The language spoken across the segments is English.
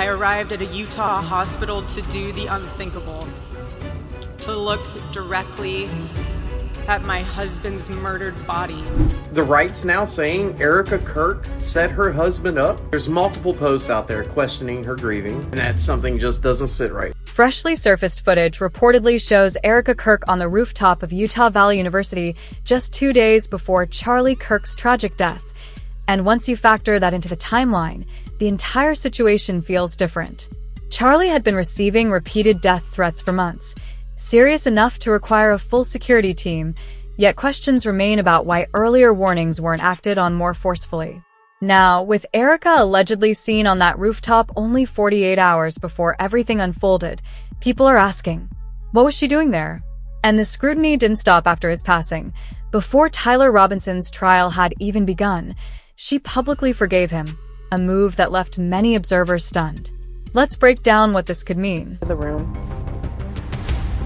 I arrived at a Utah hospital to do the unthinkable, to look directly at my husband's murdered body. The right's now saying Erika Kirk set her husband up. There's multiple posts out there questioning her grieving, and that something just doesn't sit right. Freshly surfaced footage reportedly shows Erika Kirk on the rooftop of Utah Valley University just 2 days before Charlie Kirk's tragic death. And once you factor that into the timeline, the entire situation feels different. Charlie had been receiving repeated death threats for months, serious enough to require a full security team, yet questions remain about why earlier warnings weren't acted on more forcefully. Now, with Erika allegedly seen on that rooftop only 48 hours before everything unfolded, people are asking, what was she doing there? And the scrutiny didn't stop after his passing. Before Tyler Robinson's trial had even begun, she publicly forgave him, a move that left many observers stunned. Let's break down what this could mean. The room.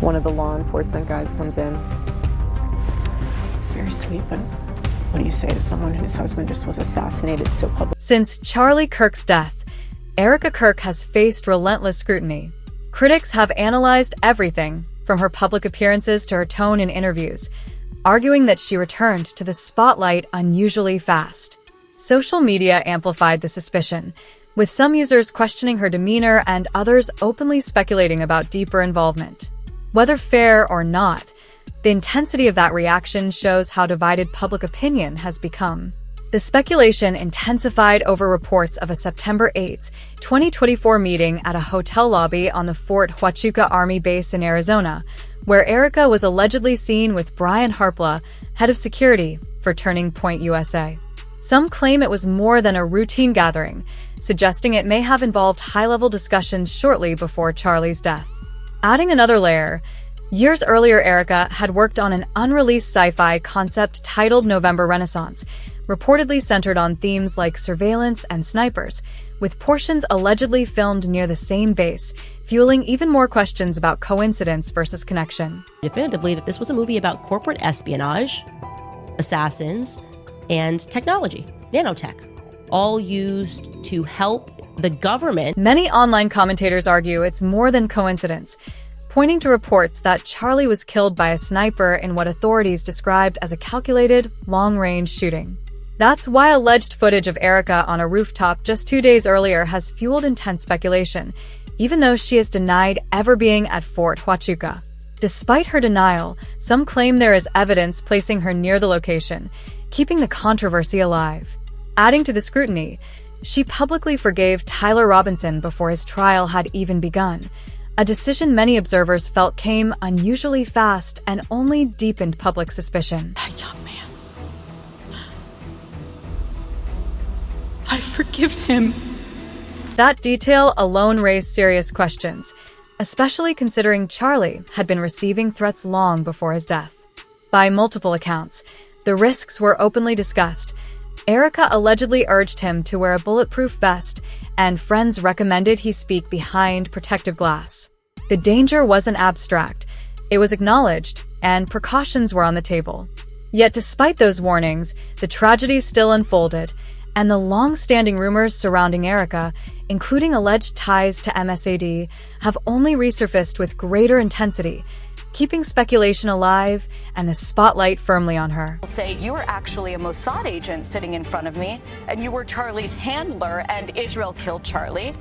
One of the law enforcement guys comes in. It's very sweet, but what do you say to someone whose husband just was assassinated so publicly? Since Charlie Kirk's death, Erika Kirk has faced relentless scrutiny. Critics have analyzed everything, from her public appearances to her tone in interviews, arguing that she returned to the spotlight unusually fast. Social media amplified the suspicion, with some users questioning her demeanor and others openly speculating about deeper involvement. Whether fair or not, the intensity of that reaction shows how divided public opinion has become. The speculation intensified over reports of a September 8, 2024 meeting at a hotel lobby on the Fort Huachuca Army Base in Arizona, where Erika was allegedly seen with Brian Harpla, head of security for Turning Point USA. Some claim it was more than a routine gathering, suggesting it may have involved high-level discussions shortly before Charlie's death. Adding another layer, years earlier Erika had worked on an unreleased sci-fi concept titled November Renaissance, reportedly centered on themes like surveillance and snipers, with portions allegedly filmed near the same base, fueling even more questions about coincidence versus connection. Definitively that this was a movie about corporate espionage, assassins, and technology, nanotech, all used to help the government. Many online commentators argue it's more than coincidence, pointing to reports that Charlie was killed by a sniper in what authorities described as a calculated, long-range shooting. That's why alleged footage of Erika on a rooftop just 2 days earlier has fueled intense speculation, even though she has denied ever being at Fort Huachuca. Despite her denial, some claim there is evidence placing her near the location, keeping the controversy alive. Adding to the scrutiny, she publicly forgave Tyler Robinson before his trial had even begun, a decision many observers felt came unusually fast and only deepened public suspicion. That young man. I forgive him. That detail alone raised serious questions, especially considering Charlie had been receiving threats long before his death. By multiple accounts, the risks were openly discussed. Erika allegedly urged him to wear a bulletproof vest, and friends recommended he speak behind protective glass. The danger wasn't abstract. It was acknowledged, and precautions were on the table. Yet despite those warnings, the tragedy still unfolded, and the long-standing rumors surrounding Erika, including alleged ties to MSAD, have only resurfaced with greater intensity, keeping speculation alive and the spotlight firmly on her. Say you were actually a Mossad agent sitting in front of me, and you were Charlie's handler, and Israel killed Charlie.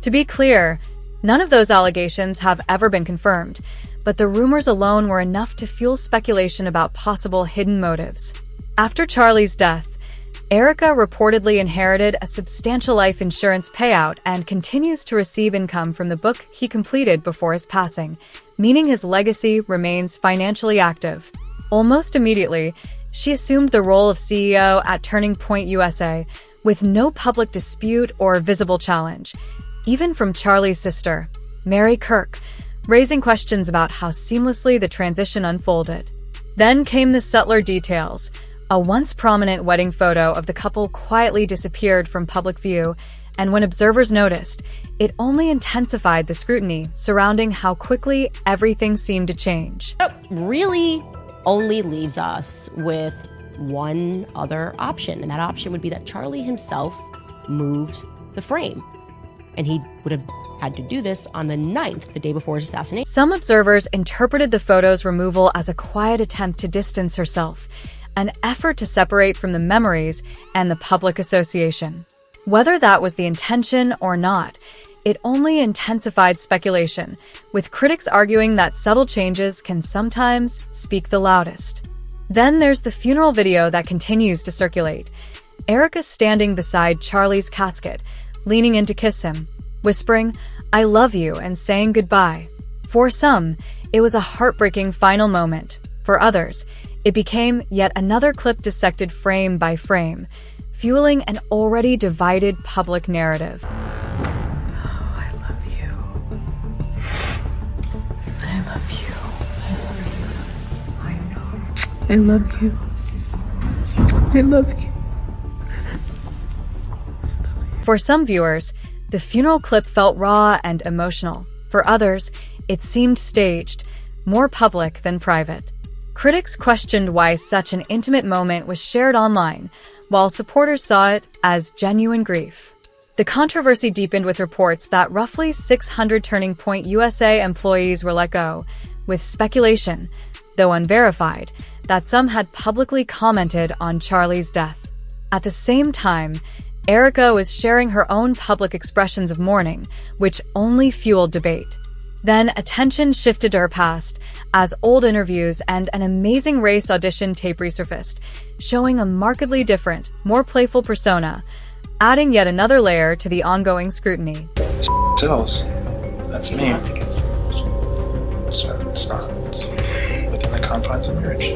To be clear, none of those allegations have ever been confirmed, but the rumors alone were enough to fuel speculation about possible hidden motives. After Charlie's death, Erika reportedly inherited a substantial life insurance payout and continues to receive income from the book he completed before his passing, meaning his legacy remains financially active. Almost immediately, she assumed the role of CEO at Turning Point USA, with no public dispute or visible challenge, even from Charlie's sister, Mary Kirk, raising questions about how seamlessly the transition unfolded. Then came the subtler details. A once prominent wedding photo of the couple quietly disappeared from public view, and when observers noticed, it only intensified the scrutiny surrounding how quickly everything seemed to change. That really only leaves us with one other option, and that option would be that Charlie himself moved the frame. and he would have had to do this on the 9th, the day before his assassination. Some observers interpreted the photo's removal as a quiet attempt to distance herself, an effort to separate from the memories and the public association. Whether that was the intention or not, it only intensified speculation, with critics arguing that subtle changes can sometimes speak the loudest. Then there's the funeral video that continues to circulate. Erika standing beside Charlie's casket, leaning in to kiss him, whispering, "I love you," and saying goodbye. For some, it was a heartbreaking final moment. For others, it became yet another clip dissected frame by frame, fueling an already divided public narrative. I love you. I love you. For some viewers, the funeral clip felt raw and emotional. For others, it seemed staged, more public than private. Critics questioned why such an intimate moment was shared online, while supporters saw it as genuine grief. The controversy deepened with reports that roughly 600 Turning Point USA employees were let go, with speculation, though unverified, that some had publicly commented on Charlie's death. At the same time, Erika was sharing her own public expressions of mourning, which only fueled debate. Then attention shifted to her past, as old interviews and an Amazing Race audition tape resurfaced, showing a markedly different, more playful persona, adding yet another layer to the ongoing scrutiny. Sells. That's me. That's against so it's not within the confines of marriage.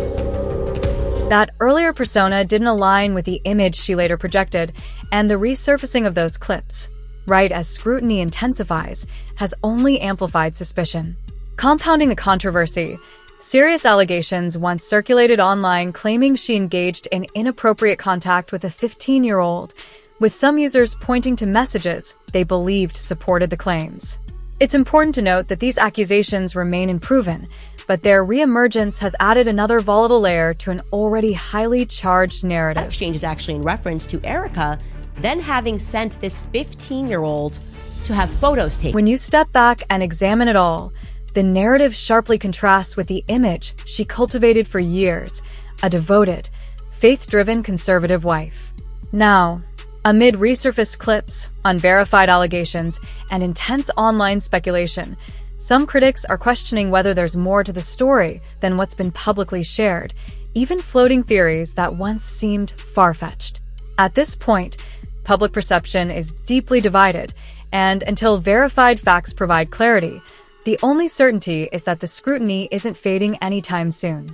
That earlier persona didn't align with the image she later projected, and the resurfacing of those clips, right as scrutiny intensifies, has only amplified suspicion. Compounding the controversy, serious allegations once circulated online claiming she engaged in inappropriate contact with a 15-year-old, with some users pointing to messages they believed supported the claims. It's important to note that these accusations remain unproven, but their reemergence has added another volatile layer to an already highly charged narrative. That exchange is actually in reference to Erika then having sent this 15-year-old to have photos taken. When you step back and examine it all, the narrative sharply contrasts with the image she cultivated for years, a devoted, faith-driven conservative wife. Now, amid resurfaced clips, unverified allegations, and intense online speculation, some critics are questioning whether there's more to the story than what's been publicly shared, even floating theories that once seemed far-fetched. At this point, public perception is deeply divided, and until verified facts provide clarity, the only certainty is that the scrutiny isn't fading anytime soon.